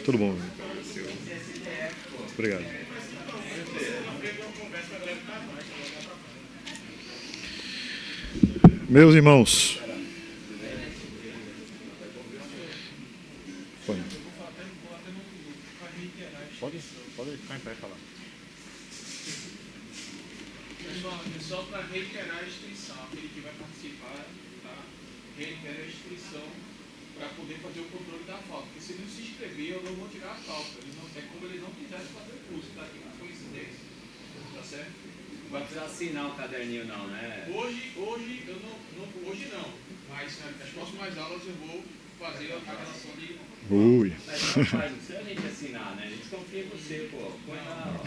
Tudo bom? Obrigado. Meus irmãos, pode ficar em pé e falar. Só para reiterar a inscrição, aquele que vai participar, tá? Reitera a inscrição para poder fazer o controle da falta. Porque se ele não se inscrever, eu não vou tirar a falta. É como ele não quisesse fazer o curso, tá? Aqui na coincidência. Tá certo? Não vai precisar assinar o caderninho não, né? Hoje não. Mas nas próximas aulas eu vou fazer a relação de... Ui. Mas rapaz, não precisa a gente assinar, né? A gente confia em você, pô. Põe lá.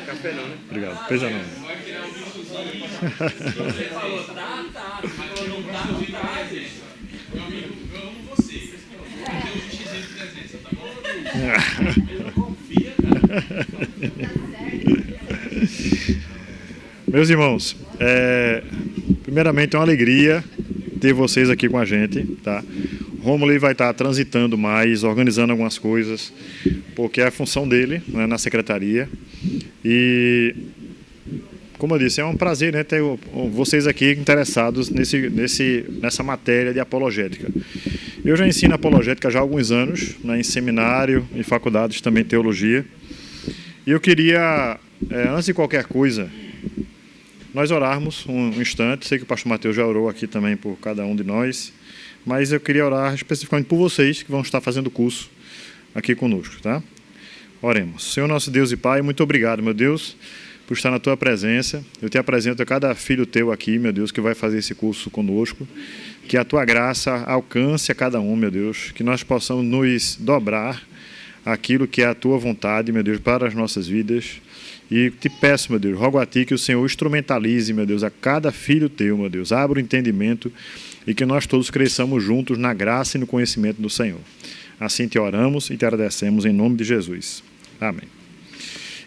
Café não, né? Obrigado. Pesa não. Vai tirar o vistozinho. Você falou, tá. Você falou, não tá. Meu amigo, eu amo você. Eu tenho um xizinho de presença, tá bom? Ele não confia, cara. Meus irmãos, primeiramente é uma alegria ter vocês aqui com a gente, tá? Rômulo vai estar transitando mais, organizando algumas coisas, porque é a função dele, né, na secretaria. E, como eu disse, é um prazer, né, ter vocês aqui interessados nessa matéria de apologética. Eu já ensino apologética já há alguns anos, né, em seminário e faculdades também teologia. E eu queria, antes de qualquer coisa, nós orarmos um instante. Sei que o pastor Mateus já orou aqui também por cada um de nós, mas eu queria orar especificamente por vocês que vão estar fazendo o curso aqui conosco, tá? Oremos. Senhor nosso Deus e Pai, muito obrigado, meu Deus, por estar na Tua presença. Eu te apresento a cada filho Teu aqui, meu Deus, que vai fazer esse curso conosco. Que a Tua graça alcance a cada um, meu Deus, que nós possamos nos dobrar aquilo que é a Tua vontade, meu Deus, para as nossas vidas. E te peço, meu Deus, rogo a Ti que o Senhor instrumentalize, meu Deus, a cada filho Teu, meu Deus, abra o entendimento e que nós todos cresçamos juntos na graça e no conhecimento do Senhor. Assim te oramos e te agradecemos em nome de Jesus. Amém.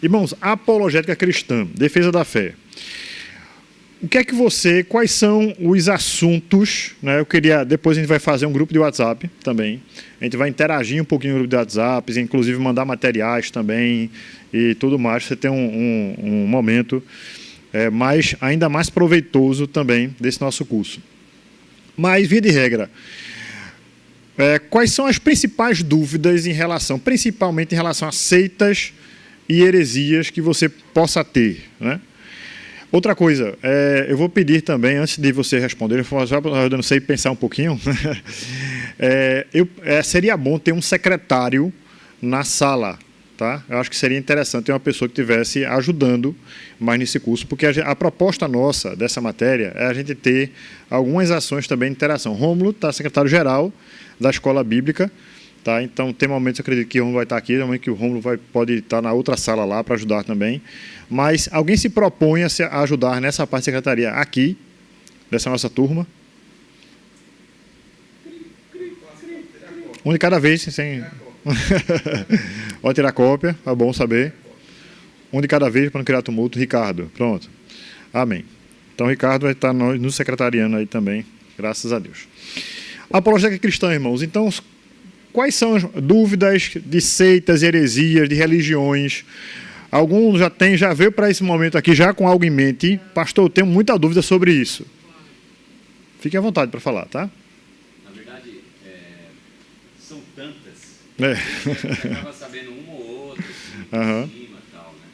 Irmãos, apologética cristã, defesa da fé. Quais são os assuntos, né? Depois a gente vai fazer um grupo de WhatsApp também. A gente vai interagir um pouquinho no grupo de WhatsApp, inclusive mandar materiais também e tudo mais. Você tem um momento ainda mais proveitoso também desse nosso curso. Mas, via de regra, quais são as principais dúvidas principalmente em relação a seitas e heresias que você possa ter, né? Outra coisa, eu vou pedir também, antes de você responder, eu não sei pensar um pouquinho, seria bom ter um secretário na sala, tá? Eu acho que seria interessante ter uma pessoa que estivesse ajudando mais nesse curso, porque a proposta nossa dessa matéria é a gente ter algumas ações também de interação. Rômulo está secretário-geral da Escola Bíblica, tá? Então, tem momentos, eu acredito que o Rômulo vai estar aqui, tem momentos que o Rômulo pode estar na outra sala lá para ajudar também. Mas alguém se propõe a ajudar nessa parte de secretaria aqui, dessa nossa turma? Um de cada vez, sem... Pode tirar cópia, é bom saber. Um de cada vez para não criar tumulto. Ricardo, pronto. Amém. Então, Ricardo vai estar no secretariando aí também, graças a Deus. Apologética cristã, irmãos. Então, quais são as dúvidas de seitas, heresias, de religiões? Alguns já veio para esse momento aqui já com algo em mente. Pastor, eu tenho muita dúvida sobre isso. Fique à vontade para falar, tá? Na verdade, são tantas. Você acaba sabendo uma ou outra, assim, Uhum. cima e tal, né?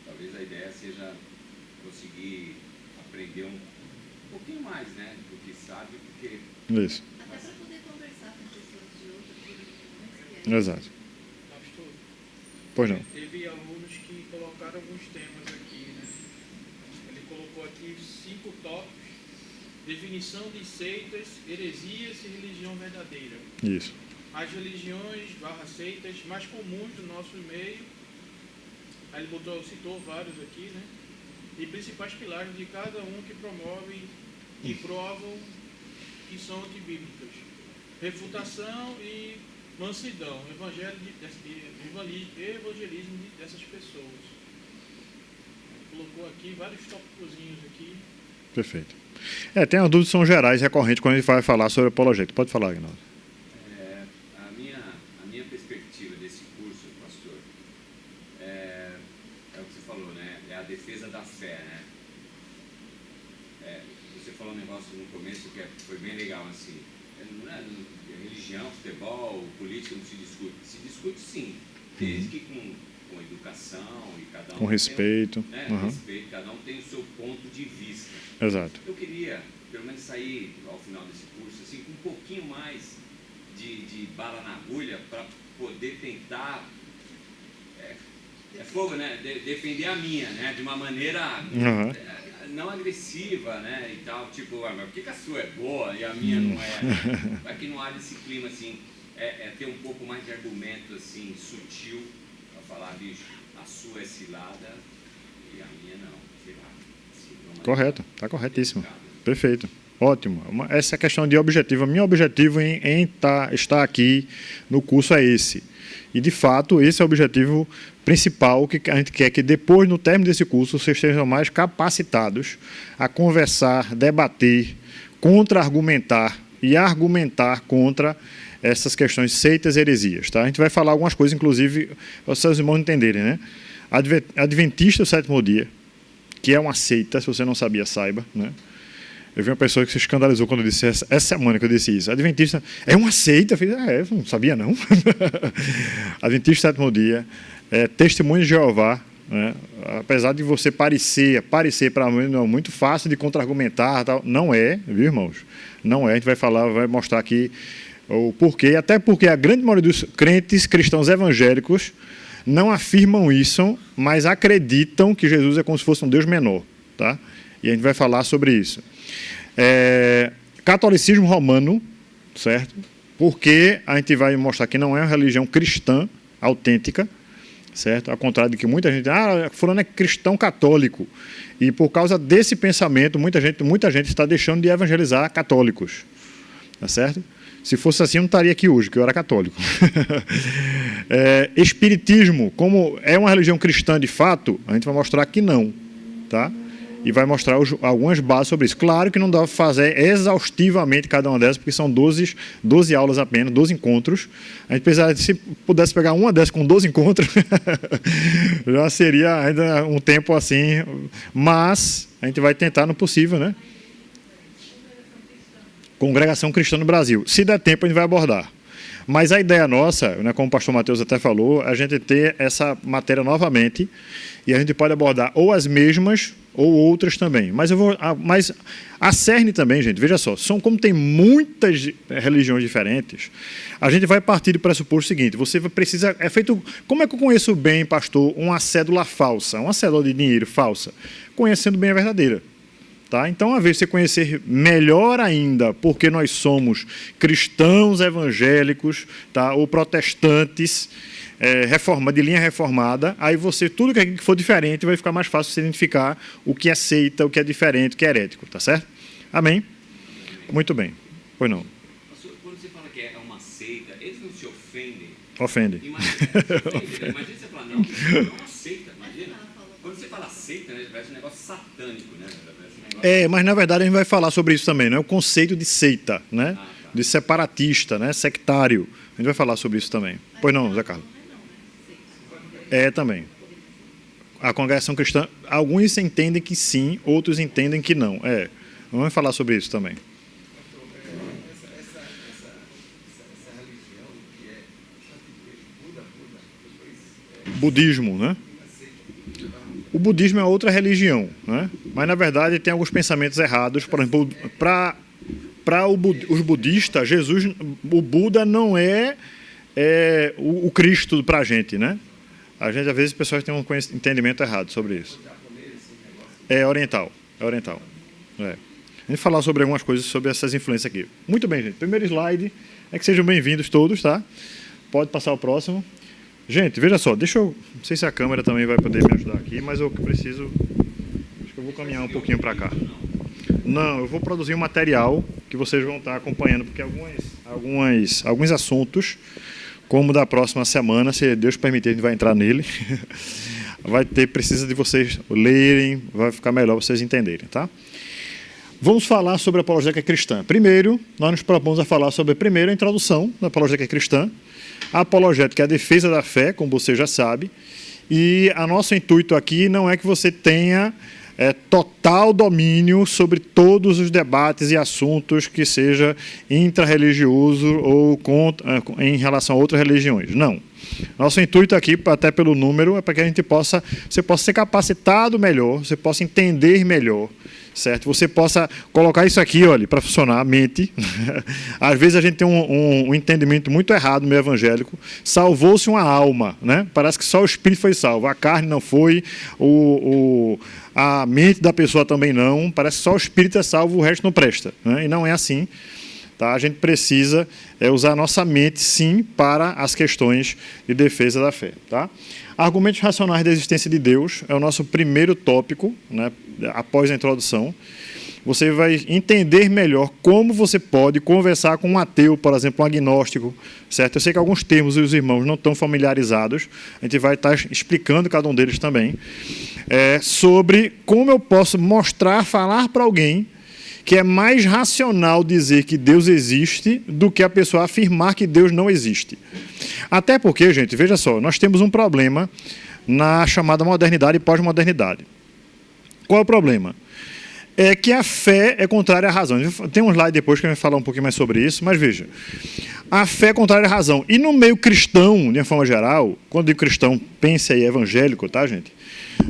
Talvez a ideia seja conseguir aprender um pouquinho mais, né? Do que sabe, porque... Isso. Até para poder conversar com pessoas de outras religiões. Exato. Pois não. Teve alunos que colocaram alguns temas aqui, né? Ele colocou aqui 5 tópicos: definição de seitas, heresias e religião verdadeira. Isso. As religiões / seitas mais comuns do nosso meio. Aí ele citou vários aqui, né? E principais pilares de cada um que promovem e provam que são antibíblicas. Refutação e mansidão, evangelismo dessas pessoas. Colocou aqui vários tópicozinhos aqui. Perfeito. Tem as dúvidas que são gerais, recorrentes, quando a gente vai falar sobre apologética. Pode falar, Aguinaldo. A a minha perspectiva desse curso, pastor, é o que você falou, né? É a defesa da fé, né? Você falou um negócio no começo que foi bem legal, assim. Não é religião, futebol, política não se discute. Se discute sim, desde que com educação e cada um... Com respeito. Respeito, cada um tem o seu ponto de vista. Exato. Eu queria, pelo menos, sair ao final desse curso, assim, com um pouquinho mais de bala na agulha para poder tentar... fogo, né? Defender a minha, né? De uma maneira... não agressiva, né, e tal, tipo, mas por que a sua é boa e a minha não é? Para que não haja esse clima, assim, ter um pouco mais de argumento, assim, sutil, para falar, bicho, a sua é cilada e a minha não, cilada. Correto, está corretíssimo. Perfeito, ótimo. Essa é a questão de objetivo. O meu objetivo em estar aqui no curso é esse. E, de fato, esse é o objetivo principal, que a gente quer que depois, no término desse curso, vocês estejam mais capacitados a conversar, debater, contra-argumentar e argumentar contra essas questões seitas e heresias. Tá? A gente vai falar algumas coisas, inclusive, para os seus irmãos entenderem. Né? Adventista do sétimo dia, que é uma seita, se você não sabia, saiba, né? Eu vi uma pessoa que se escandalizou quando eu disse essa semana que eu disse isso. Adventista é uma seita? Eu falei, eu não sabia não. Adventista do sétimo dia, testemunho de Jeová, né? Apesar de você parecer para mim não, muito fácil de contra-argumentar, tal, não é, viu, irmãos? Não é, a gente vai falar, vai mostrar aqui o porquê, até porque a grande maioria dos crentes cristãos evangélicos não afirmam isso, mas acreditam que Jesus é como se fosse um Deus menor, tá? E a gente vai falar sobre isso. Catolicismo romano, certo? Porque a gente vai mostrar que não é uma religião cristã autêntica, certo? Ao contrário de que muita gente, fulano é cristão católico. E por causa desse pensamento, muita gente está deixando de evangelizar católicos, tá certo? Se fosse assim, eu não estaria aqui hoje, que eu era católico. Espiritismo, como é uma religião cristã de fato, a gente vai mostrar que não, tá? E vai mostrar algumas bases sobre isso. Claro que não dá para fazer exaustivamente cada uma dessas, porque são 12 aulas apenas, 12 encontros. A gente precisaria, se pudesse pegar uma dessas com 12 encontros, já seria ainda um tempo assim. Mas a gente vai tentar no possível, né? Congregação Cristã no Brasil. Se der tempo, a gente vai abordar. Mas a ideia nossa, né, como o pastor Mateus até falou, a gente ter essa matéria novamente e a gente pode abordar ou as mesmas ou outras também. Mas a cerne também, gente, veja só, como tem muitas religiões diferentes, a gente vai partir do pressuposto seguinte, você precisa, como é que eu conheço bem, pastor, uma cédula falsa, uma cédula de dinheiro falsa? Conhecendo bem a verdadeira. Tá? Então, uma vez você conhecer melhor ainda, porque nós somos cristãos evangélicos, tá? Ou protestantes, de linha reformada, aí tudo que for diferente vai ficar mais fácil você identificar o que é seita, o que é diferente, o que é herético, tá certo? Amém? Muito bem. Pois não. Quando você fala que é uma seita, eles não se ofendem? Ofendem. Imagina você falar, não, isso é uma seita, imagina. Quando você fala seita, né, parece um negócio satânico, né? Mas na verdade a gente vai falar sobre isso também, não é o conceito de seita, né? De separatista, né? Sectário. A gente vai falar sobre isso também. Pois não, Zé Carlos? Também. A congregação cristã, alguns entendem que sim, outros entendem que não. Vamos falar sobre isso também. Budismo, né? O budismo é outra religião, né? Mas, na verdade, tem alguns pensamentos errados. Por exemplo, para os budistas, o Buda não é o Cristo para a gente, né? A gente, às vezes, as pessoas têm um entendimento errado sobre isso. É oriental. A gente falar sobre algumas coisas sobre essas influências aqui. Muito bem, gente. Primeiro slide é que sejam bem-vindos todos, tá? Pode passar o próximo. Gente, veja só, não sei se a câmera também vai poder me ajudar aqui, mas eu preciso, acho que eu vou caminhar um pouquinho para cá. Não, eu vou produzir um material que vocês vão estar acompanhando, porque alguns assuntos, como da próxima semana, se Deus permitir, a gente vai entrar nele, precisa de vocês lerem, vai ficar melhor vocês entenderem, tá? Vamos falar sobre a apologética cristã. Primeiro, nós nos propomos a falar sobre a primeira introdução da apologética cristã. A apologética é a defesa da fé, como você já sabe. E o nosso intuito aqui não é que você tenha total domínio sobre todos os debates e assuntos que seja intra-religioso ou em relação a outras religiões. Não. Nosso intuito aqui, até pelo número, é para que você possa ser capacitado melhor, você possa entender melhor, certo? Você possa colocar isso aqui, olha, para funcionar, a mente. Às vezes a gente tem um entendimento muito errado no meio evangélico. Salvou-se uma alma, né? Parece que só o espírito foi salvo, a carne não foi, a mente da pessoa também não. Parece que só o espírito é salvo, o resto não presta, né? E não é assim. Tá? A gente precisa usar a nossa mente, sim, para as questões de defesa da fé. Tá? Argumentos racionais da existência de Deus é o nosso primeiro tópico, né, após a introdução. Você vai entender melhor como você pode conversar com um ateu, por exemplo, um agnóstico, certo? Eu sei que alguns termos os irmãos não estão familiarizados, a gente vai estar explicando cada um deles também, sobre como eu posso falar para alguém que é mais racional dizer que Deus existe do que a pessoa afirmar que Deus não existe. Até porque, gente, veja só, nós temos um problema na chamada modernidade e pós-modernidade. Qual é o problema? É que a fé é contrária à razão. Tem um slide depois que a gente vai falar um pouquinho mais sobre isso, mas veja, a fé é contrária à razão. E no meio cristão, de uma forma geral, quando digo cristão, pense aí evangélico, tá, gente?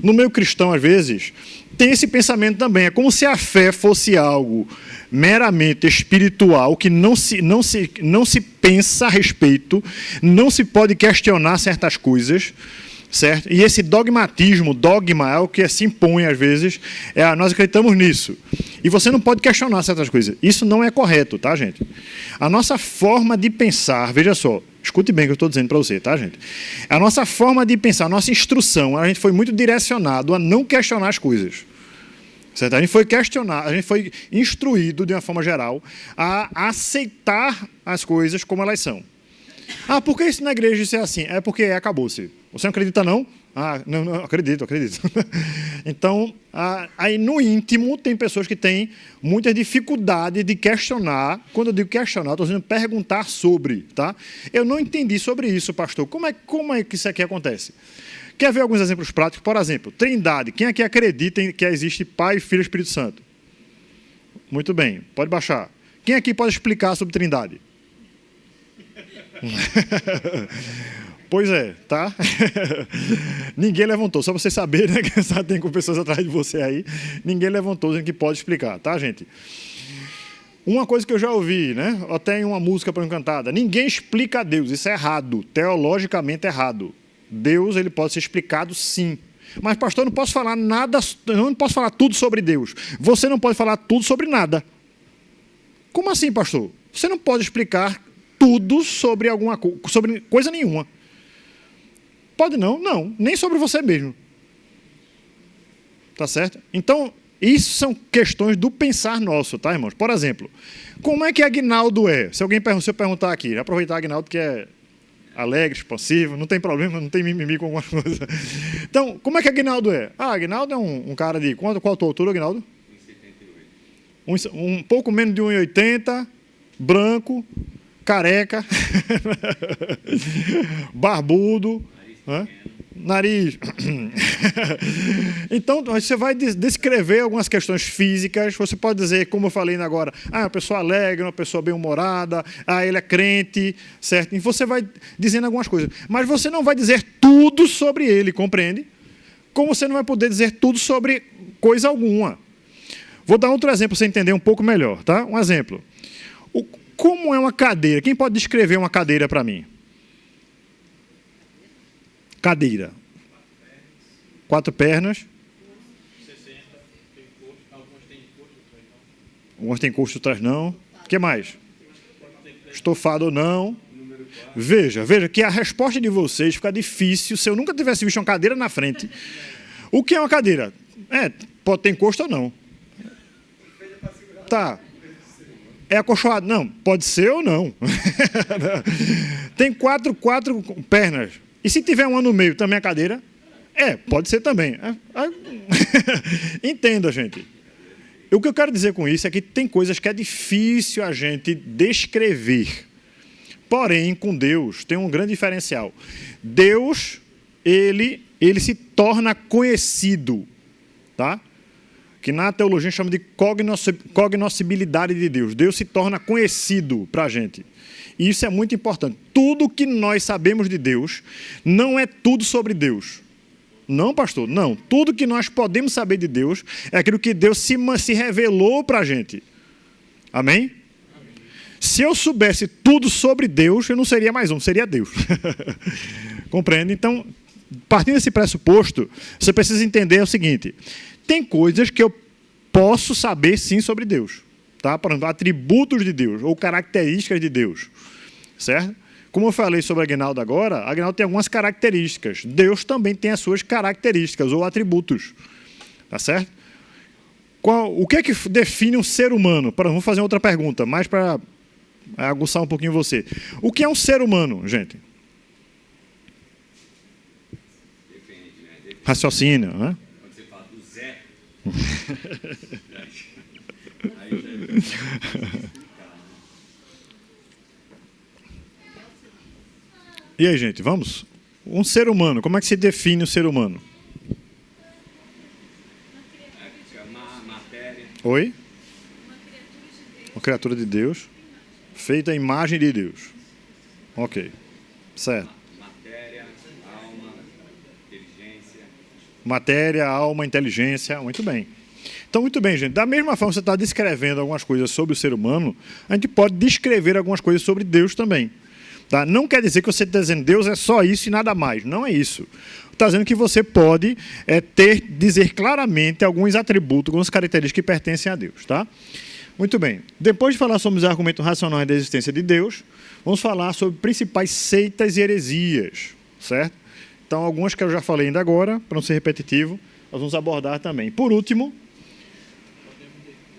No meio cristão, às vezes, tem esse pensamento também. É como se a fé fosse algo meramente espiritual, que não se pensa a respeito, não se pode questionar certas coisas, certo? E esse dogma é o que se impõe às vezes, nós acreditamos nisso. E você não pode questionar certas coisas. Isso não é correto, tá, gente? A nossa forma de pensar, veja só, escute bem o que eu estou dizendo para você, tá, gente? A nossa forma de pensar, a nossa instrução, a gente foi muito direcionado a não questionar as coisas. Certo? A gente foi instruído, de uma forma geral, a aceitar as coisas como elas são. Ah, por que isso na igreja isso é assim? É porque acabou-se. Você não acredita, não? Ah, não, acredito. Então, aí no íntimo tem pessoas que têm muita dificuldade de questionar. Quando eu digo questionar, estou dizendo perguntar sobre, tá? Eu não entendi sobre isso, pastor. Como é que isso aqui acontece? Quer ver alguns exemplos práticos? Por exemplo, Trindade. Quem aqui acredita que existe Pai, Filho e Espírito Santo? Muito bem, pode baixar. Quem aqui pode explicar sobre Trindade? Pois é, tá? Ninguém levantou, só para vocês saberem, né, que tem com pessoas atrás de você aí. Ninguém levantou dizendo que pode explicar, tá, gente? Uma coisa que eu já ouvi, né? Até em uma música para cantada: ninguém explica a Deus, isso é errado, teologicamente errado. Deus, ele pode ser explicado, sim. Mas, pastor, eu não posso falar nada, eu não posso falar tudo sobre Deus. Você não pode falar tudo sobre nada. Como assim, pastor? Você não pode explicar tudo sobre sobre coisa nenhuma. Pode não? Não, nem sobre você mesmo. Tá certo? Então, isso são questões do pensar nosso, tá, irmãos? Por exemplo, como é que Aguinaldo é? Se eu perguntar aqui, aproveitar Aguinaldo, que é alegre, expansivo, não tem problema, não tem mimimi com alguma coisa. Então, como é que Aguinaldo é? Aguinaldo é um cara de... Qual a tua altura, Aguinaldo? 1,78. Um pouco menos de 1,80, branco, careca, barbudo, nariz. Então, você vai descrever algumas questões físicas. Você pode dizer, como eu falei agora, uma pessoa alegre, uma pessoa bem-humorada, ele é crente, certo? E você vai dizendo algumas coisas. Mas você não vai dizer tudo sobre ele, compreende? Como você não vai poder dizer tudo sobre coisa alguma. Vou dar outro exemplo para você entender um pouco melhor, tá? Um exemplo. Como é uma cadeira? Quem pode descrever uma cadeira para mim? Cadeira. 4 pernas. 60, tem encosto, alguns têm encosto, outros não. Alguns têm encosto, outras não. O que mais? Estofado ou não. Veja que a resposta de vocês fica difícil se eu nunca tivesse visto uma cadeira na frente. O que é uma cadeira? Pode ter encosto ou não. Tá. É acolchoado? Não. Pode ser ou não. Tem quatro pernas. E se tiver uma no meio, também é cadeira? Pode ser também. Entenda, gente. O que eu quero dizer com isso é que tem coisas que é difícil a gente descrever. Porém, com Deus, tem um grande diferencial. Deus, ele se torna conhecido, tá? Que na teologia chama de cognoscibilidade de Deus. Deus se torna conhecido para a gente. E isso é muito importante. Tudo que nós sabemos de Deus não é tudo sobre Deus. Não, pastor, não. Tudo que nós podemos saber de Deus é aquilo que Deus se revelou para a gente. Amém? Se eu soubesse tudo sobre Deus, eu não seria mais um, seria Deus. Compreende? Então, partindo desse pressuposto, você precisa entender o seguinte: tem coisas que eu posso saber sim sobre Deus, tá? Por exemplo, atributos de Deus ou características de Deus, certo? Como eu falei sobre Aguinaldo agora, Aguinaldo tem algumas características. Deus também tem as suas características ou atributos, tá certo? O que é que define um ser humano? Vamos fazer outra pergunta, mais para aguçar um pouquinho você. O que é um ser humano, gente? Depende, né? Raciocínio, né? Quando você fala do Zé, aí já E aí, gente, vamos? Um ser humano, como é que se define o ser humano? matéria. Oi? Uma criatura de Deus, feita à imagem de Deus. Ok, certo. Matéria, alma, inteligência. Matéria, alma, inteligência, muito bem. Então, muito bem, gente. Da mesma forma que você está descrevendo algumas coisas sobre o ser humano, a gente pode descrever algumas coisas sobre Deus também. Tá? Não quer dizer que você está dizendo Deus é só isso e nada mais. Não é isso. Está dizendo que você pode dizer claramente alguns atributos, algumas características que pertencem a Deus. Tá? Muito bem. Depois de falar sobre os argumentos racionais da existência de Deus, vamos falar sobre principais seitas e heresias. Certo? Então, algumas que eu já falei ainda agora, para não ser repetitivo, nós vamos abordar também. Por último,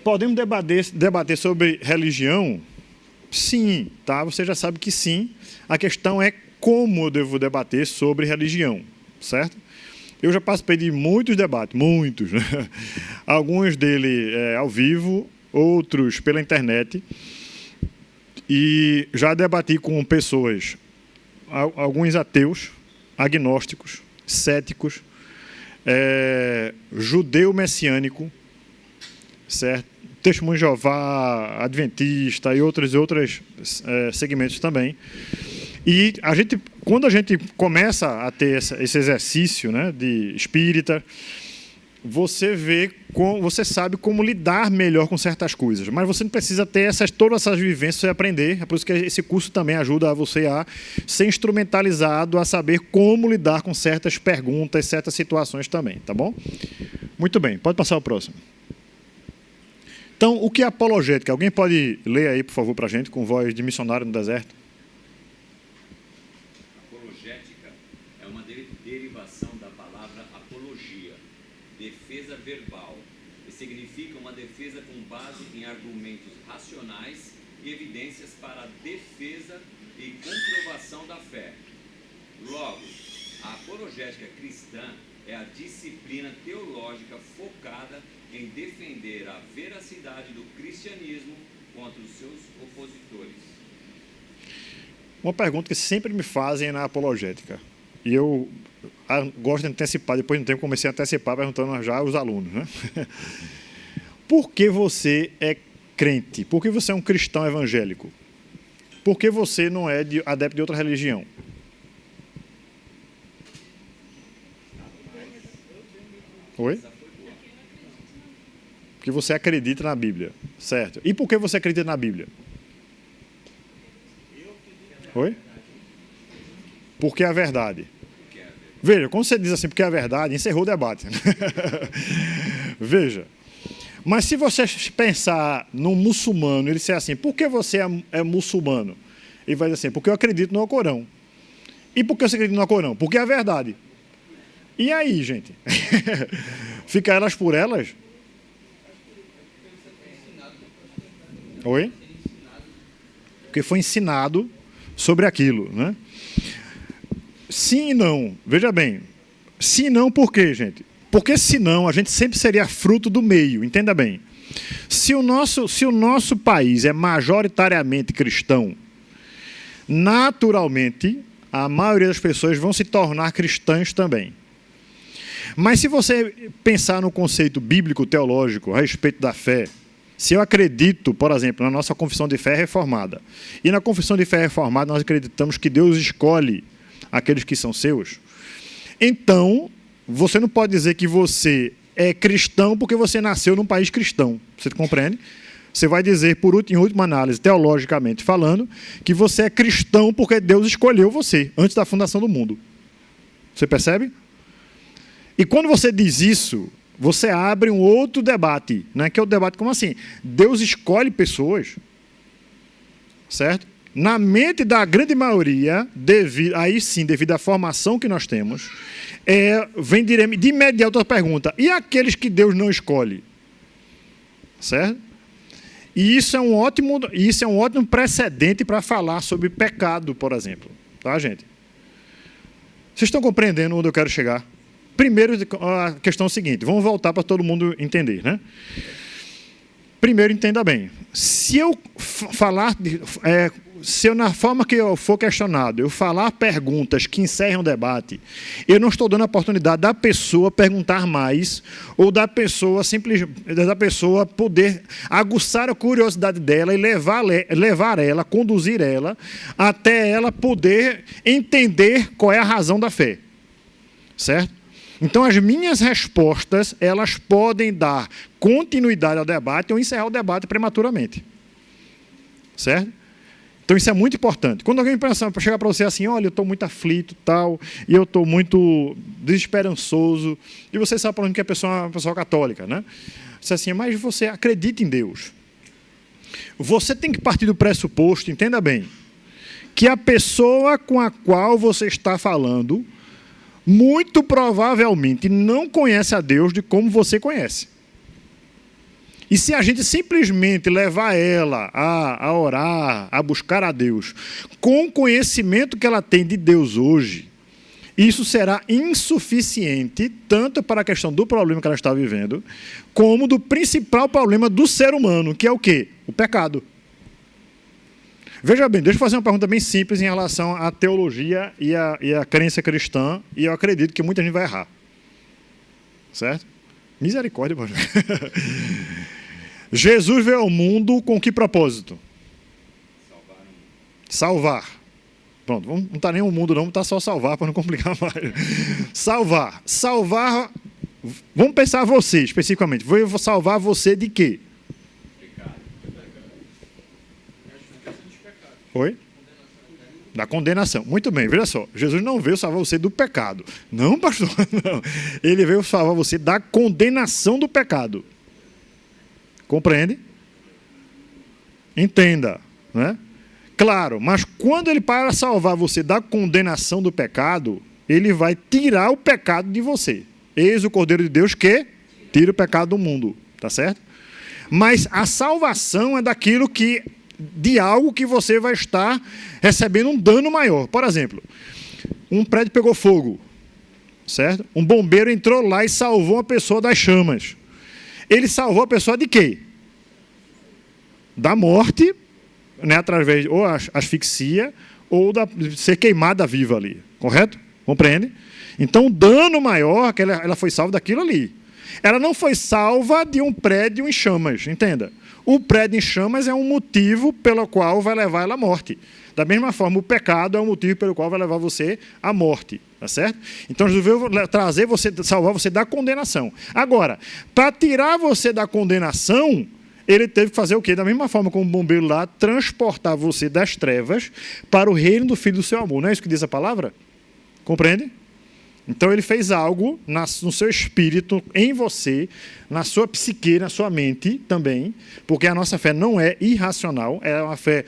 podemos debater sobre religião? Sim, tá? Você já sabe que sim. A questão é como eu devo debater sobre religião, certo? Eu já participei de muitos debates, muitos. Né? Alguns deles ao vivo, outros pela internet. E já debati com pessoas, alguns ateus, agnósticos, céticos, judeu messiânico, certo? Testemunho de Jeová, adventista e outros segmentos também. E quando a gente começa a ter esse exercício, né, de espírita, você sabe como lidar melhor com certas coisas. Mas você não precisa ter todas essas vivências e aprender. É por isso que esse curso também ajuda você a ser instrumentalizado, a saber como lidar com certas perguntas, certas situações também, tá bom? Muito bem, pode passar o próximo. Então, o que é apologética? Alguém pode ler aí, por favor, para a gente, com voz de missionário no deserto? Apologética é uma derivação da palavra apologia, defesa verbal, e significa uma defesa com base em argumentos racionais e evidências para a defesa e comprovação da fé. Logo, a apologética cristã é a disciplina teológica focada em defender a veracidade do cristianismo contra os seus opositores. Uma pergunta que sempre me fazem na apologética, e eu gosto de antecipar, depois de um tempo comecei a antecipar perguntando já aos alunos, né? Por que você é crente? Por que você é um cristão evangélico? Por que você não é adepto de outra religião? Oi? Porque você acredita na Bíblia, certo? E por que você acredita na Bíblia? Oi? Porque é a verdade. Veja, quando você diz assim, porque é a verdade, encerrou o debate. Veja. Mas se você pensar num muçulmano, ele disser assim, por que você é muçulmano? Ele vai dizer assim, porque eu acredito no Alcorão. E por que você acredita no Alcorão? Porque é a verdade. E aí, gente? Fica elas por elas? Oi? Porque foi ensinado sobre aquilo, né? Sim e não. Veja bem. Sim e não por quê, gente? Porque senão a gente sempre seria fruto do meio. Entenda bem. Se o nosso país é majoritariamente cristão, naturalmente, a maioria das pessoas vão se tornar cristãs também. Mas se você pensar no conceito bíblico teológico a respeito da fé, se eu acredito, por exemplo, na nossa confissão de fé reformada, e na confissão de fé reformada nós acreditamos que Deus escolhe aqueles que são seus, então você não pode dizer que você é cristão porque você nasceu num país cristão. Você compreende? Você vai dizer, em última análise, teologicamente falando, que você é cristão porque Deus escolheu você antes da fundação do mundo. Você percebe? E quando você diz isso, você abre um outro debate, né? Que é o debate como assim? Deus escolhe pessoas, certo? Na mente da grande maioria, aí sim, devido à formação que nós temos, vem de imediato a pergunta, e aqueles que Deus não escolhe? Certo? E isso é um ótimo precedente para falar sobre pecado, por exemplo. Tá, gente? Vocês estão compreendendo onde eu quero chegar? Primeiro, a questão é a seguinte, vamos voltar para todo mundo entender, né? Primeiro, entenda bem. Se eu na forma que eu for questionado, eu falar perguntas que encerram o debate, eu não estou dando a oportunidade da pessoa perguntar mais, ou da pessoa poder aguçar a curiosidade dela e levar ela, conduzir ela, até ela poder entender qual é a razão da fé. Certo? Então, as minhas respostas, elas podem dar continuidade ao debate ou encerrar o debate prematuramente. Certo? Então, isso é muito importante. Quando alguém chegar para você assim, olha, eu estou muito aflito, tal, e eu estou muito desesperançoso, e você sabe falando que a pessoa é uma pessoa católica, né? Você assim, mas você acredita em Deus. Você tem que partir do pressuposto, entenda bem, que a pessoa com a qual você está falando muito provavelmente não conhece a Deus de como você conhece. E se a gente simplesmente levar ela a orar, a buscar a Deus, com o conhecimento que ela tem de Deus hoje, isso será insuficiente tanto para a questão do problema que ela está vivendo, como do principal problema do ser humano, que é o quê? O pecado. Veja bem, deixa eu fazer uma pergunta bem simples em relação à teologia e à crença cristã, e eu acredito que muita gente vai errar. Certo? Misericórdia, mano. Jesus veio ao mundo com que propósito? Salvar. Pronto, não está nem o mundo não, está só salvar para não complicar mais. Salvar. Salvar, vamos pensar você especificamente. Vou salvar você de quê? Oi? Da condenação. Muito bem, veja só. Jesus não veio salvar você do pecado. Não, pastor, não. Ele veio salvar você da condenação do pecado. Compreende? Entenda, né? Claro, mas quando ele para salvar você da condenação do pecado, ele vai tirar o pecado de você. Eis o Cordeiro de Deus que tira o pecado do mundo. Tá certo? Mas a salvação é daquilo de algo que você vai estar recebendo um dano maior. Por exemplo, um prédio pegou fogo, certo? Um bombeiro entrou lá e salvou uma pessoa das chamas. Ele salvou a pessoa de quê? Da morte, né, através ou asfixia, ou de ser queimada viva ali. Correto? Compreende? Então, o dano maior, que ela foi salva daquilo ali. Ela não foi salva de um prédio em chamas, entenda. O prédio em chamas é um motivo pelo qual vai levar ela à morte. Da mesma forma, o pecado é um motivo pelo qual vai levar você à morte. Tá certo? Então, Jesus veio salvar você da condenação. Agora, para tirar você da condenação, ele teve que fazer o quê? Da mesma forma como o bombeiro lá, transportar você das trevas para o reino do Filho do seu amor. Não é isso que diz a palavra? Compreende? Então, ele fez algo no seu espírito, em você, na sua psique, na sua mente também, porque a nossa fé não é irracional, é uma fé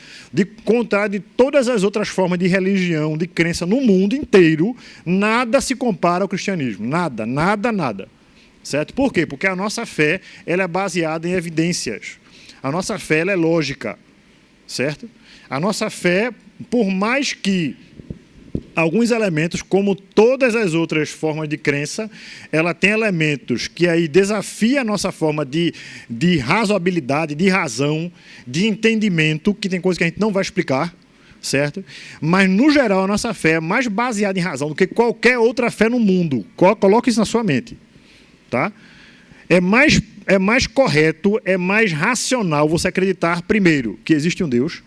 contrária de todas as outras formas de religião, de crença no mundo inteiro, nada se compara ao cristianismo. Nada, nada, nada. Certo? Por quê? Porque a nossa fé ela é baseada em evidências. A nossa fé ela é lógica. Certo? A nossa fé, por mais que alguns elementos, como todas as outras formas de crença, ela tem elementos que aí desafia a nossa forma de razoabilidade, de razão, de entendimento, que tem coisas que a gente não vai explicar, certo? Mas, no geral, a nossa fé é mais baseada em razão do que qualquer outra fé no mundo. Coloque isso na sua mente. Tá? É mais correto, é mais racional você acreditar, primeiro, que existe um Deus,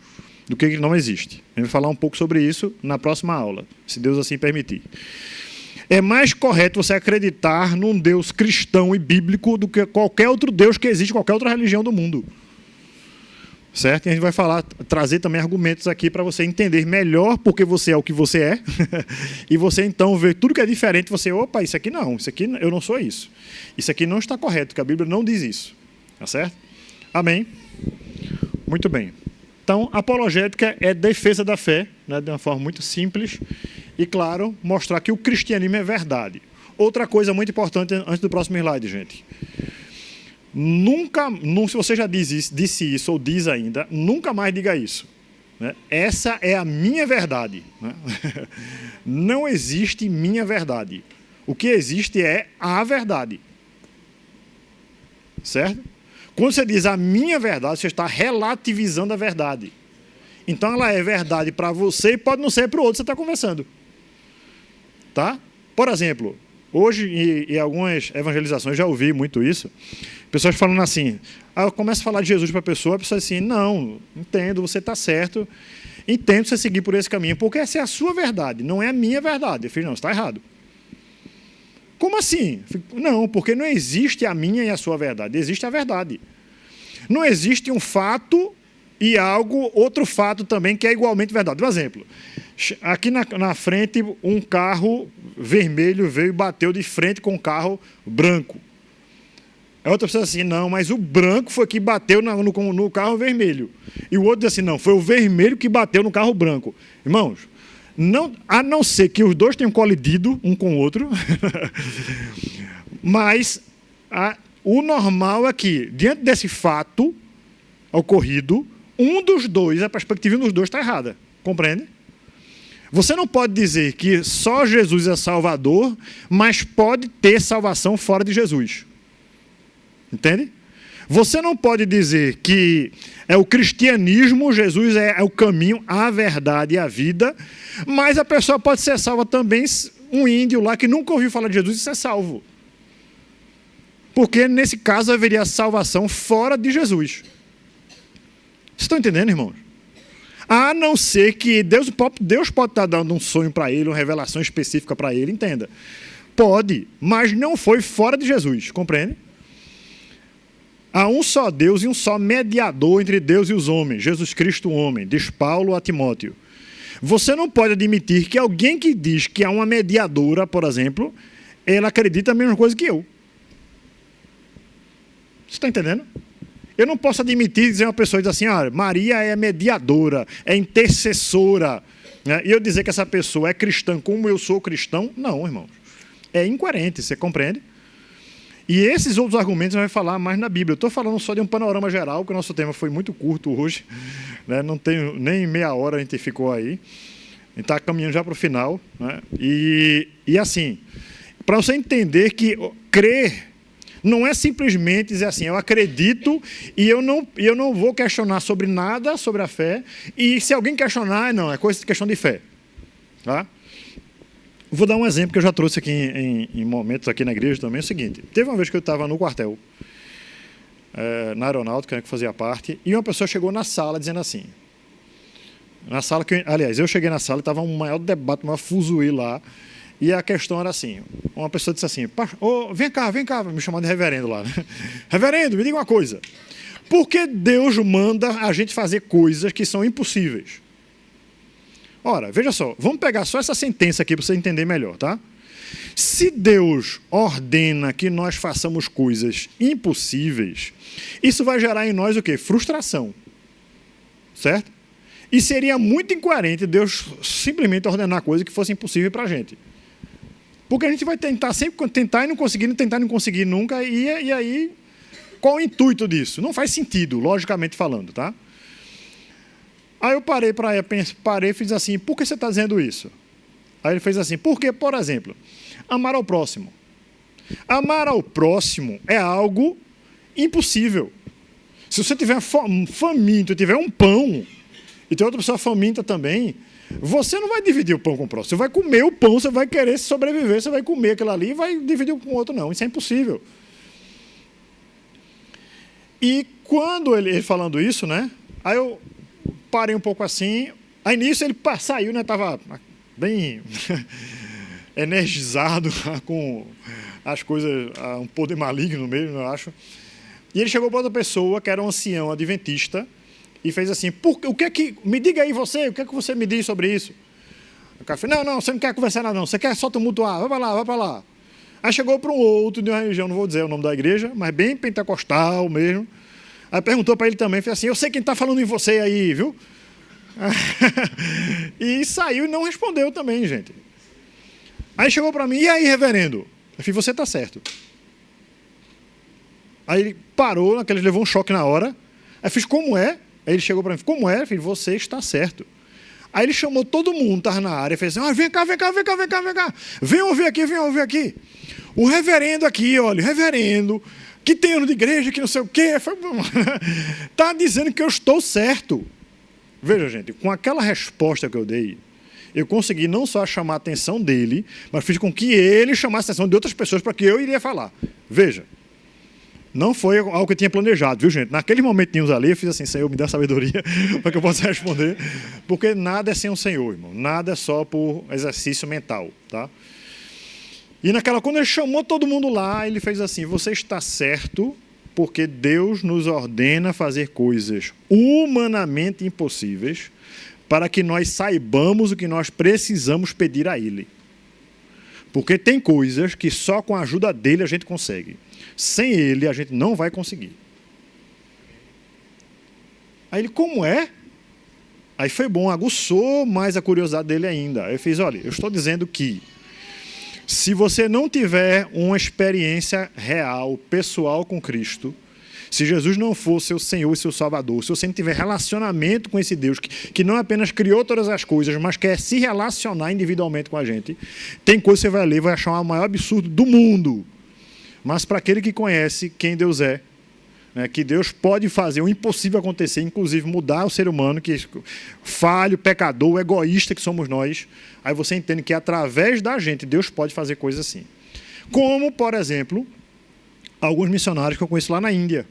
do que não existe. A gente vai falar um pouco sobre isso na próxima aula, se Deus assim permitir. É mais correto você acreditar num Deus cristão e bíblico do que qualquer outro Deus que existe em qualquer outra religião do mundo. Certo? E a gente vai trazer também argumentos aqui para você entender melhor porque você é o que você é. E você então ver tudo que é diferente, você, opa, isso aqui eu não sou isso. Isso aqui não está correto, porque a Bíblia não diz isso. Tá certo? Amém? Muito bem. Então, apologética é defesa da fé, né, de uma forma muito simples e, claro, mostrar que o cristianismo é verdade. Outra coisa muito importante antes do próximo slide, gente. Se você já disse isso ou diz ainda, nunca mais diga isso. Né? Essa é a minha verdade. Né? Não existe minha verdade. O que existe é a verdade. Certo? Quando você diz a minha verdade, você está relativizando a verdade. Então, ela é verdade para você e pode não ser para o outro que você está conversando. Tá? Por exemplo, hoje, em algumas evangelizações, já ouvi muito isso, pessoas falando assim, eu começo a falar de Jesus para a pessoa diz assim, não, entendo, você está certo, entendo você seguir por esse caminho, porque essa é a sua verdade, não é a minha verdade. Eu falei, não, você está errado. Como assim? Não, porque não existe a minha e a sua verdade, existe a verdade. Não existe um fato e outro fato também que é igualmente verdade. Por exemplo, aqui na frente um carro vermelho veio e bateu de frente com um carro branco. A outra pessoa diz assim, não, mas o branco foi que bateu no carro vermelho. E o outro diz assim, não, foi o vermelho que bateu no carro branco. Irmãos, a não ser que os dois tenham colidido um com o outro, mas o normal é que, diante desse fato ocorrido, a perspectiva de um dos dois está errada. Compreende? Você não pode dizer que só Jesus é Salvador, mas pode ter salvação fora de Jesus. Entende? Você não pode dizer que é o cristianismo, Jesus é o caminho, a verdade e a vida, mas a pessoa pode ser salva também, um índio lá que nunca ouviu falar de Jesus e ser salvo. Porque, nesse caso, haveria salvação fora de Jesus. Vocês estão entendendo, irmãos? A não ser que Deus pode estar dando um sonho para ele, uma revelação específica para ele, entenda. Pode, mas não foi fora de Jesus, compreende? Há um só Deus e um só mediador entre Deus e os homens, Jesus Cristo, o homem, diz Paulo a Timóteo. Você não pode admitir que alguém que diz que há uma mediadora, por exemplo, ela acredita a mesma coisa que eu. Você está entendendo? Eu não posso admitir dizer uma pessoa diz assim, Maria é mediadora, é intercessora, né? E eu dizer que essa pessoa é cristã como eu sou cristão, não, irmãos. É incoerente, você compreende? E esses outros argumentos a gente vai falar mais na Bíblia. Eu estou falando só de um panorama geral, porque o nosso tema foi muito curto hoje, né? Não tem nem meia hora a gente ficou aí. A gente está caminhando já para o final. Né? E assim, para você entender que crer não é simplesmente dizer assim, eu acredito e eu não vou questionar sobre nada, sobre a fé, e se alguém questionar, não, é questão de fé. Tá? Vou dar um exemplo que eu já trouxe aqui em momentos aqui na igreja também, é o seguinte, teve uma vez que eu estava no quartel, na aeronáutica, né, que fazia parte, e uma pessoa chegou na sala dizendo assim, eu cheguei na sala e estava um maior debate, um maior fuzuê lá, e a questão era assim, uma pessoa disse assim, vem cá, me chamando de reverendo lá, né? Reverendo, me diga uma coisa, por que Deus manda a gente fazer coisas que são impossíveis? Ora, veja só, vamos pegar só essa sentença aqui para você entender melhor, tá? Se Deus ordena que nós façamos coisas impossíveis, isso vai gerar em nós o quê? Frustração. Certo? E seria muito incoerente Deus simplesmente ordenar coisas que fossem impossíveis para a gente. Porque a gente vai sempre tentar e não conseguir, tentar e não conseguir nunca, e aí, qual o intuito disso? Não faz sentido, logicamente falando, tá? Aí eu parei e fiz assim, por que você está dizendo isso? Aí ele fez assim, porque, por exemplo, amar ao próximo. Amar ao próximo é algo impossível. Se você tiver faminto, tiver um pão, e tem outra pessoa faminta também, você não vai dividir o pão com o próximo. Você vai comer o pão, você vai querer sobreviver, você vai comer aquilo ali e vai dividir com o outro. Não, isso é impossível. E quando ele falando isso, né? Aí eu parei um pouco assim. Aí nisso ele saiu, né? Estava bem energizado com as coisas, um poder maligno mesmo, eu acho. E ele chegou para outra pessoa, que era um ancião adventista, e fez assim, o que é que... Me diga aí você, o que é que você me diz sobre isso? O cara falou, não, você não quer conversar nada não, você quer só tumultuar, vai para lá. Aí chegou para um outro de uma religião, não vou dizer o nome da igreja, mas bem pentecostal mesmo. Aí perguntou para ele também, fez assim, eu sei quem está falando em você aí, viu? E saiu e não respondeu também, gente. Aí chegou para mim, e aí, reverendo? Eu falei, você está certo. Aí ele parou, ele levou um choque na hora. Aí eu fiz, como é? Aí ele chegou para mim, como é? Eu falei, você está certo. Aí ele chamou todo mundo, estava na área, e fez assim, vem cá. Vem ouvir aqui. O reverendo aqui, olha, o reverendo, que tem ano de igreja, que não sei o quê, está dizendo que eu estou certo. Veja, gente, com aquela resposta que eu dei, eu consegui não só chamar a atenção dele, mas fiz com que ele chamasse a atenção de outras pessoas para que eu iria falar. Veja, não foi algo que eu tinha planejado, viu, gente? Naquele momentinhos ali, eu fiz assim, Senhor, me dá sabedoria para que eu possa responder, porque nada é sem o Senhor, irmão. Nada é só por exercício mental, tá? E quando ele chamou todo mundo lá, ele fez assim, você está certo, porque Deus nos ordena fazer coisas humanamente impossíveis para que nós saibamos o que nós precisamos pedir a Ele. Porque tem coisas que só com a ajuda dele a gente consegue. Sem Ele, a gente não vai conseguir. Aí ele, como é? Aí foi bom, aguçou mais a curiosidade dele ainda. Aí eu fiz, olha, eu estou dizendo que se você não tiver uma experiência real, pessoal com Cristo, se Jesus não for seu Senhor e seu Salvador, se você não tiver relacionamento com esse Deus, que não apenas criou todas as coisas, mas quer se relacionar individualmente com a gente, tem coisa que você vai ler e vai achar o maior absurdo do mundo. Mas para aquele que conhece quem Deus é, né, que Deus pode fazer o impossível acontecer, inclusive mudar o ser humano, que falho, pecador, egoísta que somos nós, aí você entende que através da gente Deus pode fazer coisas assim. Como, por exemplo, alguns missionários que eu conheço lá na Índia.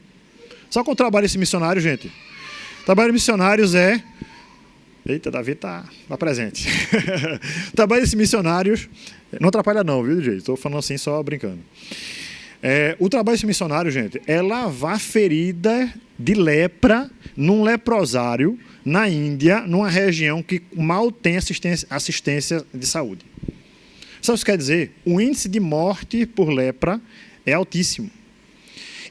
Sabe qual é o trabalho desse missionário, gente? O trabalho de missionários é... Eita, Davi está presente. O trabalho desses missionários... Não atrapalha não, viu, gente? Estou falando assim só brincando. O trabalho desse missionário, gente, é lavar ferida de lepra num leprosário na Índia, numa região que mal tem assistência de saúde. Sabe o que isso quer dizer? O índice de morte por lepra é altíssimo.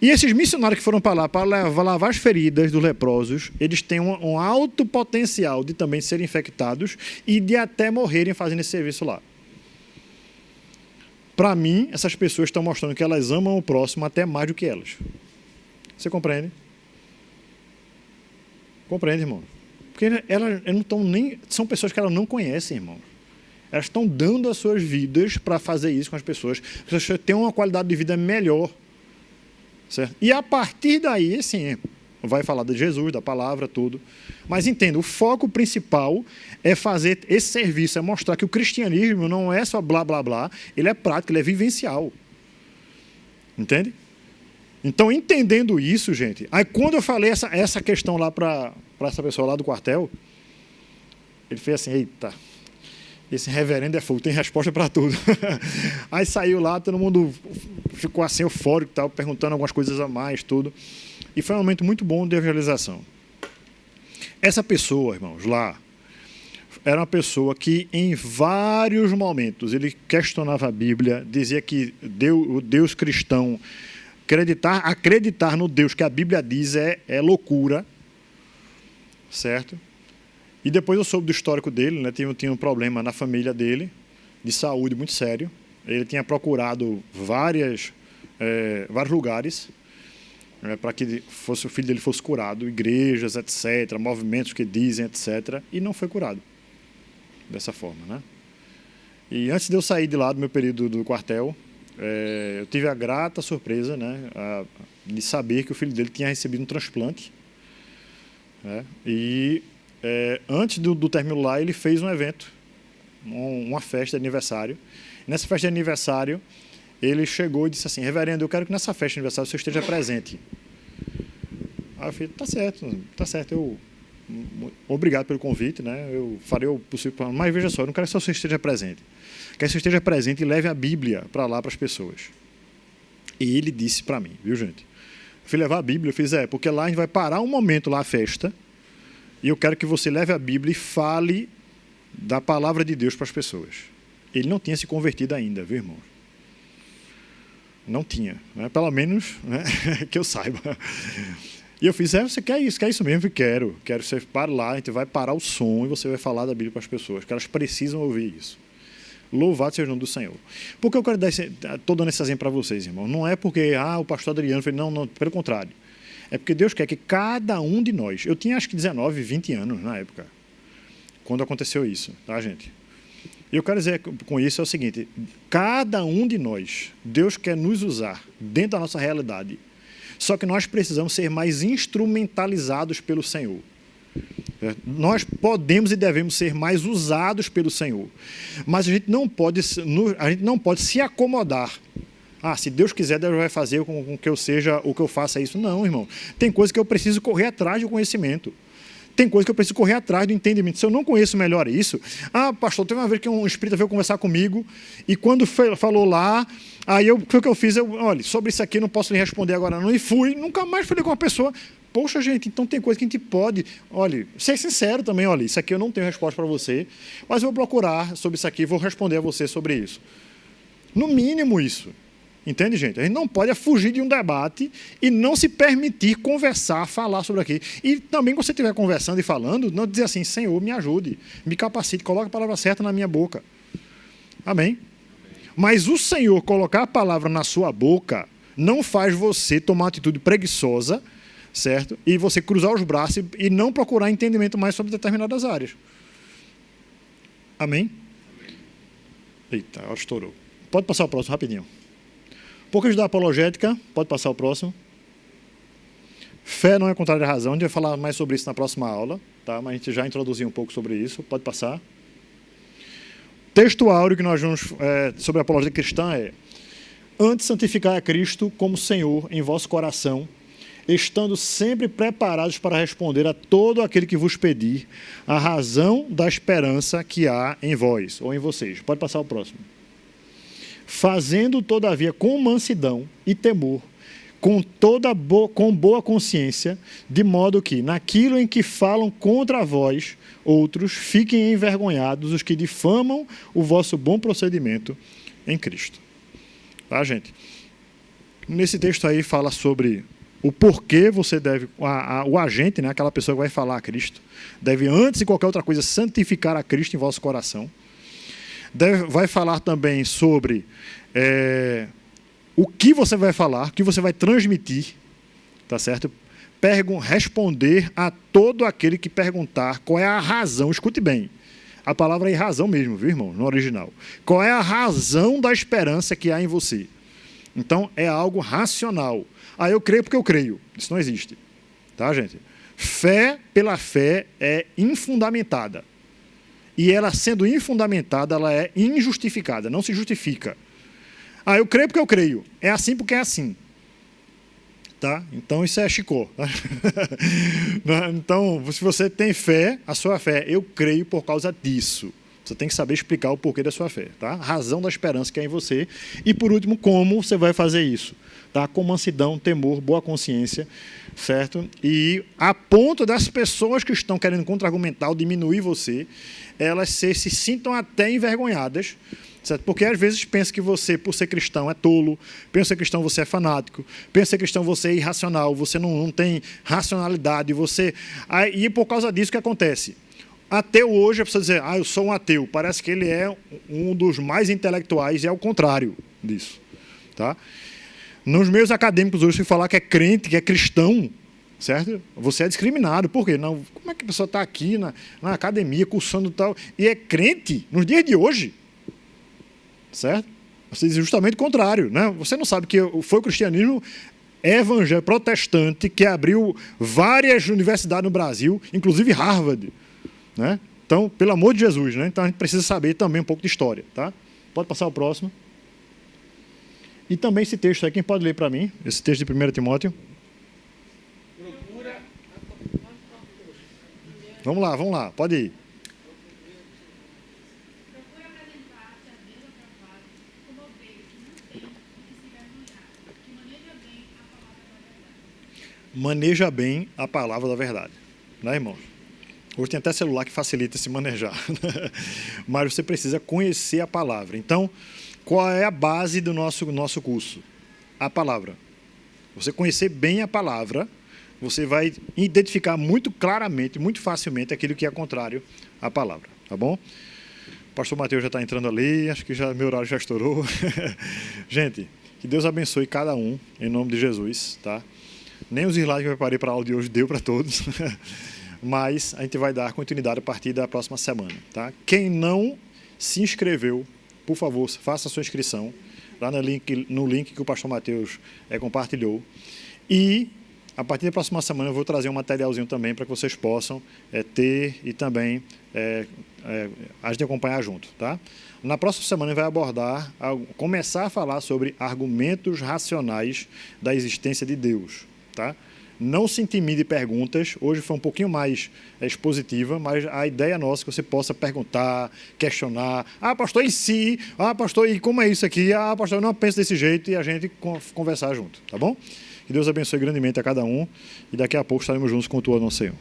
E esses missionários que foram para lá para lavar as feridas dos leprosos, eles têm um alto potencial de também serem infectados e de até morrerem fazendo esse serviço lá. Para mim, essas pessoas estão mostrando que elas amam o próximo até mais do que elas. Você compreende? Compreende, irmão? Porque elas não estão nem... São pessoas que elas não conhecem, irmão. Elas estão dando as suas vidas para fazer isso com as pessoas. As pessoas têm uma qualidade de vida melhor. Certo? E a partir daí, sim, vai falar de Jesus, da palavra, tudo. Mas entenda, o foco principal é fazer esse serviço, é mostrar que o cristianismo não é só blá, blá, blá, ele é prático, ele é vivencial. Entende? Então, entendendo isso, gente, aí quando eu falei essa questão lá para essa pessoa lá do quartel, ele fez assim, eita, esse reverendo é fogo, tem resposta para tudo. Aí saiu lá, todo mundo ficou assim eufórico, tal, perguntando algumas coisas a mais, tudo. E foi um momento muito bom de evangelização. Essa pessoa, irmãos, lá, era uma pessoa que em vários momentos ele questionava a Bíblia, dizia que o Deus cristão, acreditar no Deus que a Bíblia diz é loucura, certo? E depois eu soube do histórico dele, né? Tinha um problema na família dele, de saúde muito sério. Ele tinha procurado vários lugares para que o filho dele fosse curado, igrejas, etc., movimentos que dizem, etc., e não foi curado dessa forma, né? E antes de eu sair de lá do meu período do quartel, eu tive a grata surpresa, né, de saber que o filho dele tinha recebido um transplante. Né, e antes do término lá, ele fez um evento, uma festa de aniversário. Nessa festa de aniversário, ele chegou e disse assim: reverendo, eu quero que nessa festa de aniversário você esteja presente. Aí eu falei: tá certo, obrigado pelo convite, né? Eu farei o possível, mas veja só, eu não quero que só você esteja presente. Quero que você esteja presente e leve a Bíblia para lá para as pessoas. E ele disse para mim, viu, gente? Eu fui levar a Bíblia, eu fiz, porque lá a gente vai parar um momento lá a festa, e eu quero que você leve a Bíblia e fale da palavra de Deus para as pessoas. Ele não tinha se convertido ainda, viu, irmão? Não tinha, né? Pelo menos, né? Que eu saiba. E eu fiz, você quer isso mesmo? Eu quero que você pare lá, a gente vai parar o som e você vai falar da Bíblia para as pessoas, que elas precisam ouvir isso. Louvado seja o nome do Senhor. Por que eu quero estou dando esse exemplo para vocês, irmão? Não é porque o pastor Adriano fez, não, pelo contrário. É porque Deus quer que cada um de nós, eu tinha acho que 19, 20 anos na época, quando aconteceu isso, tá, gente? E eu quero dizer com isso é o seguinte: cada um de nós, Deus quer nos usar dentro da nossa realidade, só que nós precisamos ser mais instrumentalizados pelo Senhor. Nós podemos e devemos ser mais usados pelo Senhor, mas a gente não pode se acomodar. Se Deus quiser, Deus vai fazer com que eu seja o que eu faça isso. Não, irmão. Tem coisa que eu preciso correr atrás do conhecimento. Tem coisa que eu preciso correr atrás do entendimento. Se eu não conheço melhor isso... pastor, teve uma vez que um espírita veio conversar comigo e quando falou lá, foi o que eu fiz. Olha, sobre isso aqui eu não posso lhe responder agora não. E fui, nunca mais falei com uma pessoa. Poxa, gente, então tem coisa que a gente pode... Olha, ser sincero também, olha, isso aqui eu não tenho resposta para você, mas eu vou procurar sobre isso aqui e vou responder a você sobre isso. No mínimo isso. Entende, gente? A gente não pode fugir de um debate e não se permitir conversar, falar sobre aquilo. E também, quando você estiver conversando e falando, não dizer assim: Senhor, me ajude, me capacite, coloque a palavra certa na minha boca. Amém? Mas o Senhor colocar a palavra na sua boca não faz você tomar uma atitude preguiçosa, certo? E você cruzar os braços e não procurar entendimento mais sobre determinadas áreas. Amém? Eita, ela estourou. Pode passar o próximo, rapidinho. Poucas da apologética, pode passar o próximo. Fé não é contrário à razão, a gente vai falar mais sobre isso na próxima aula, tá? Mas a gente já introduziu um pouco sobre isso, pode passar. Texto áureo que nós vamos sobre a apologética cristã é: antes santificai a Cristo como Senhor em vosso coração, estando sempre preparados para responder a todo aquele que vos pedir a razão da esperança que há em vós, ou em vocês. Pode passar o próximo. Fazendo, todavia, com mansidão e temor, com boa consciência, de modo que, naquilo em que falam contra vós, outros, fiquem envergonhados os que difamam o vosso bom procedimento em Cristo. Tá, gente? Nesse texto aí fala sobre o porquê você deve, o agente, né, aquela pessoa que vai falar a Cristo, deve, antes de qualquer outra coisa, santificar a Cristo em vosso coração. Vai falar também sobre o que você vai falar, o que você vai transmitir, tá certo? Responder a todo aquele que perguntar qual é a razão, escute bem, a palavra é razão mesmo, viu, irmão, no original. Qual é a razão da esperança que há em você? Então, é algo racional. Eu creio porque eu creio. Isso não existe. Tá, gente? Fé pela fé é infundamentada. E ela, sendo infundamentada, ela é injustificada, não se justifica. Eu creio porque eu creio. É assim porque é assim. Tá? Então, isso é Chicó. Tá? Então, se você tem fé, a sua fé, eu creio por causa disso. Você tem que saber explicar o porquê da sua fé. Tá? A razão da esperança que é em você. E, por último, como você vai fazer isso. Tá? Com mansidão, temor, boa consciência, certo? E a ponto das pessoas que estão querendo contra-argumentar ou diminuir você, elas se sintam até envergonhadas, certo? Porque às vezes pensa que você, por ser cristão, é tolo, pensa que ser cristão você é fanático, pensa que ser cristão você é irracional, você não tem racionalidade, e por causa disso o que acontece? Ateu hoje, a pessoa dizer, eu sou um ateu, parece que ele é um dos mais intelectuais, e é o contrário disso. Tá? Nos meios acadêmicos hoje, se falar que é crente, que é cristão, certo? Você é discriminado. Por quê? Não, como é que a pessoa está aqui na academia, cursando tal, e é crente nos dias de hoje? certo? Você diz justamente o contrário, né? Você não sabe que foi o cristianismo evangélico protestante que abriu várias universidades no Brasil, inclusive Harvard, né? Então, pelo amor de Jesus, né? Então a gente precisa saber também um pouco de história, tá? Pode passar o próximo. E também esse texto aí, quem pode ler para mim? Esse texto de 1 Timóteo. Procura. Vamos lá, pode ir. Procura apresentar-te a Deus aprovado, como ovelha que não tem e se envergonhar, que maneja bem a palavra da verdade. Maneja bem a palavra da verdade, né, irmãos? Hoje tem até celular que facilita se manejar, mas você precisa conhecer a palavra. Então, qual é a base do nosso curso? A palavra. Você conhecer bem a palavra, você vai identificar muito claramente, muito facilmente aquilo que é contrário à palavra, tá bom? O pastor Mateus já está entrando ali, acho que já meu horário já estourou. Gente, que Deus abençoe cada um, em nome de Jesus, tá? Nem os slides que eu preparei para a aula de hoje deu para todos, mas a gente vai dar continuidade a partir da próxima semana, tá? Quem não se inscreveu, por favor, faça a sua inscrição lá no link que o pastor Mateus compartilhou. E a partir da próxima semana eu vou trazer um materialzinho também para que vocês possam ter e também a gente acompanhar junto, tá? Na próxima semana vai abordar, começar a falar sobre argumentos racionais da existência de Deus, tá? Não se intimide de perguntas. Hoje foi um pouquinho mais expositiva, mas a ideia nossa é que você possa perguntar, questionar. Ah, pastor, e se? Ah, pastor, e como é isso aqui? Ah, pastor, eu não penso desse jeito, e a gente conversar junto, tá bom? Que Deus abençoe grandemente a cada um e daqui a pouco estaremos juntos com o Tua, nosso Senhor.